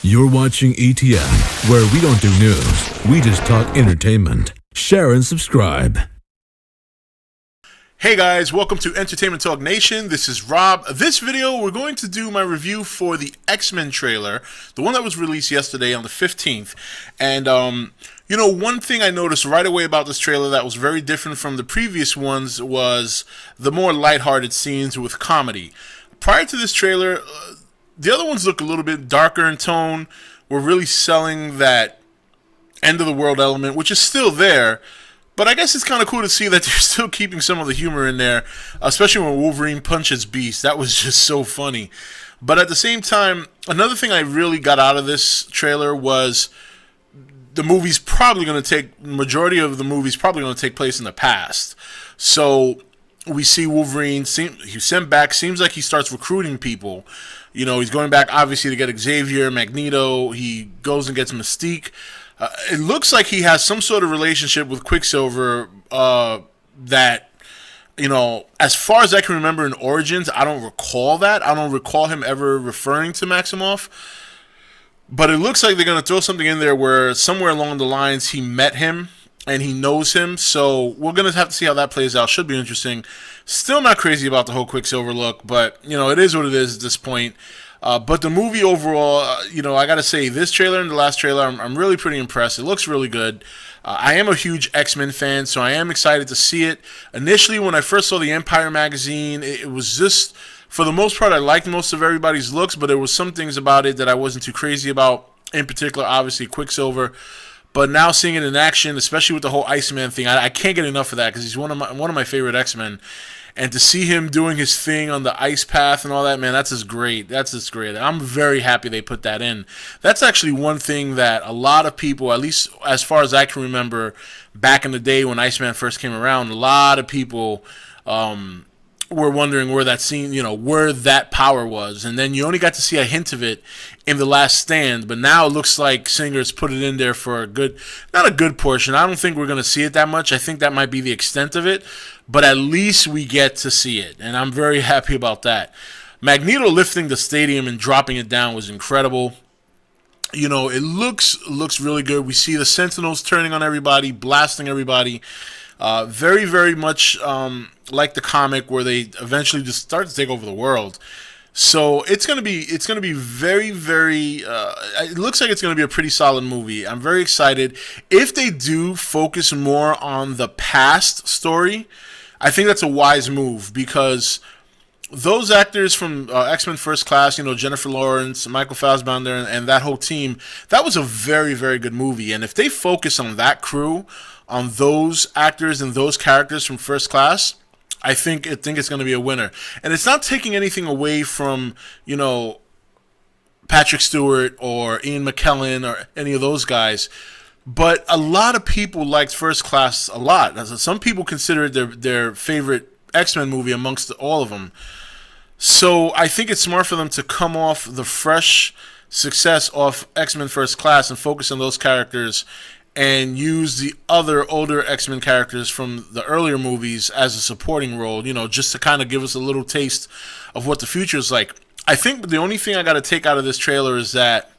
You're watching E.T.N, where we don't do news, we just talk entertainment. Share and subscribe. Hey guys, welcome to Entertainment Talk Nation. This is Rob. This video, we're going to do my review for the X-Men trailer, the one that was released yesterday on the 15th. And, you know, one thing I noticed right away about this trailer that was very different from the previous ones was the more lighthearted scenes with comedy. Prior to this trailer, the other ones look a little bit darker in tone. We're really selling that end-of-the-world element, which is still there. But I guess it's kind of cool to see that they're still keeping some of the humor in there, especially when Wolverine punches Beast. That was just so funny. But at the same time, another thing I really got out of this trailer was the movie's probably going to majority of the movie's probably going to take place in the past. So we see Wolverine, he's sent back, seems like he starts recruiting people. You know, he's going back obviously to get Xavier, Magneto, he goes and gets Mystique. It looks like he has some sort of relationship with Quicksilver that, you know, as far as I can remember in Origins, I don't recall that. I don't recall him ever referring to Maximoff. But it looks like they're going to throw something in there where somewhere along the lines he met him and he knows him. So we're going to have to see how that plays out. Should be interesting. Still not crazy about the whole Quicksilver look, but, you know, it is what it is at this point. But the movie overall, you know, I got to say, this trailer and the last trailer, I'm really pretty impressed. It looks really good. I am a huge X-Men fan, so I am excited to see it. Initially, when I first saw the Empire magazine, it was just, for the most part, I liked most of everybody's looks, but there was some things about it that I wasn't too crazy about. In particular, obviously, Quicksilver. But now seeing it in action, especially with the whole Iceman thing, I can't get enough of that because he's one of my favorite X-Men. And to see him doing his thing on the ice path and all that, man, that's just great. That's just great. I'm very happy they put that in. That's actually one thing that a lot of people, at least as far as I can remember, back in the day when Iceman first came around, a lot of people were wondering where that scene, you know, where that power was. And then you only got to see a hint of it in The Last Stand. But now it looks like Singer's put it in there for a good, not a good portion. I don't think we're going to see it that much. I think that might be the extent of it. But at least we get to see it. And I'm very happy about that. Magneto lifting the stadium and dropping it down was incredible. You know, it looks really good. We see the Sentinels turning on everybody, blasting everybody. Very, very much like the comic where they eventually just start to take over the world. So it's gonna be very, very. It looks like it's gonna be a pretty solid movie. I'm very excited. If they do focus more on the past story, I think that's a wise move because those actors from X-Men First Class, you know, Jennifer Lawrence, Michael Fassbender, and that whole team, that was a very, very good movie. And if they focus on that crew, on those actors and those characters from First Class, I think it's going to be a winner. And it's not taking anything away from, you know, Patrick Stewart or Ian McKellen or any of those guys. But a lot of people liked First Class a lot. Some people consider it their favorite X-Men movie amongst all of them. So I think it's smart for them to come off the fresh success of X-Men First Class and focus on those characters and use the other older X-Men characters from the earlier movies as a supporting role, you know, just to kind of give us a little taste of what the future is like. I think the only thing I got to take out of this trailer is that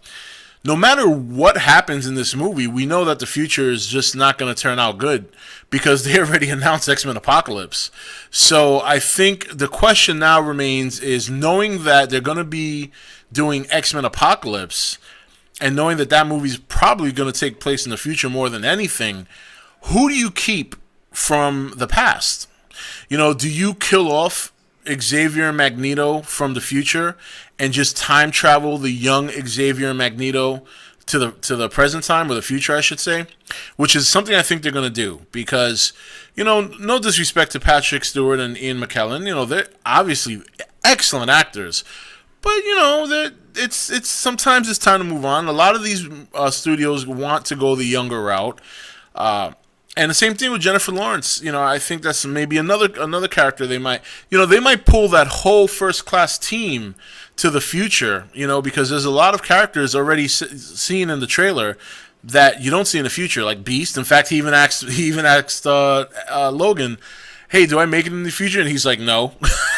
no matter what happens in this movie, we know that the future is just not going to turn out good because they already announced X-Men Apocalypse. So I think the question now remains is knowing that they're going to be doing X-Men Apocalypse and knowing that that movie's probably going to take place in the future more than anything, who do you keep from the past? You know, do you kill off Xavier and Magneto from the future and just time travel the young Xavier and Magneto to the present time, or the future, I should say, which is something I think they're going to do because, you know, no disrespect to Patrick Stewart and Ian McKellen, you know, they're obviously excellent actors, but, you know, it's sometimes it's time to move on. A lot of these studios want to go the younger route. And the same thing with Jennifer Lawrence. You know, I think that's maybe another character they might pull that whole First Class team to the future, you know, because there's a lot of characters already seen in the trailer that you don't see in the future, like Beast. In fact, he even asked Logan, hey, do I make it in the future? And he's like, no.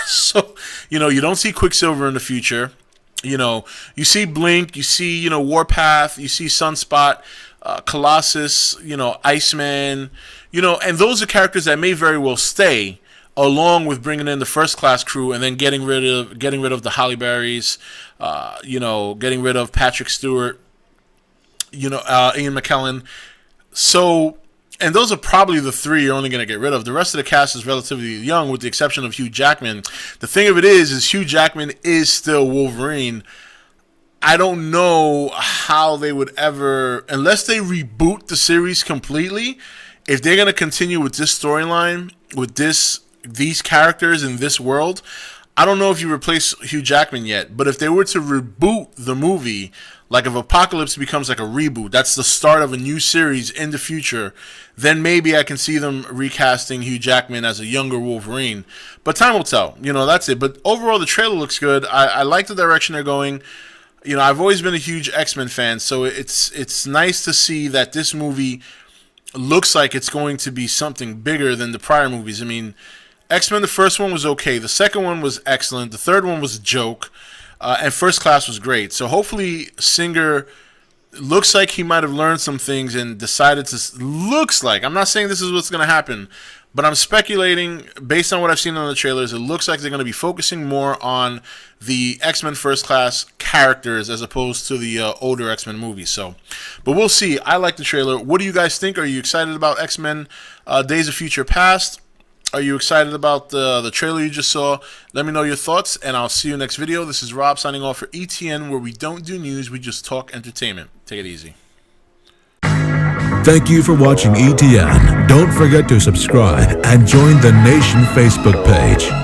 So, you know, you don't see Quicksilver in the future. You know, you see Blink, you see, you know, Warpath, you see Sunspot, Colossus, you know, Iceman, you know, and those are characters that may very well stay, along with bringing in the first class crew and then getting rid of the Holly Berries, you know, getting rid of Patrick Stewart, you know, Ian McKellen. So, and those are probably the three you're only going to get rid of. The rest of the cast is relatively young, with the exception of Hugh Jackman. The thing of it is Hugh Jackman is still Wolverine. I don't know how they would ever, unless they reboot the series completely, if they're going to continue with this storyline, with these characters in this world, I don't know if you replace Hugh Jackman yet. But if they were to reboot the movie, like if Apocalypse becomes like a reboot, that's the start of a new series in the future, then maybe I can see them recasting Hugh Jackman as a younger Wolverine. But time will tell. You know, that's it. But overall, the trailer looks good. I like the direction they're going. You know, I've always been a huge X-Men fan, so it's nice to see that this movie looks like it's going to be something bigger than the prior movies. I mean, X-Men, the first one was okay. The second one was excellent. The third one was a joke. And First Class was great. So hopefully Singer looks like he might have learned some things and decided to... Looks like. I'm not saying this is what's going to happen. But I'm speculating, based on what I've seen on the trailers, it looks like they're going to be focusing more on the X-Men First Class characters as opposed to the older X-Men movies. So, but we'll see. I like the trailer. What do you guys think? Are you excited about X-Men Days of Future Past? Are you excited about the trailer you just saw? Let me know your thoughts, and I'll see you next video. This is Rob signing off for E.T.N, where we don't do news, we just talk entertainment. Take it easy. Thank you for watching E.T.N. Don't forget to subscribe and join the Nation Facebook page.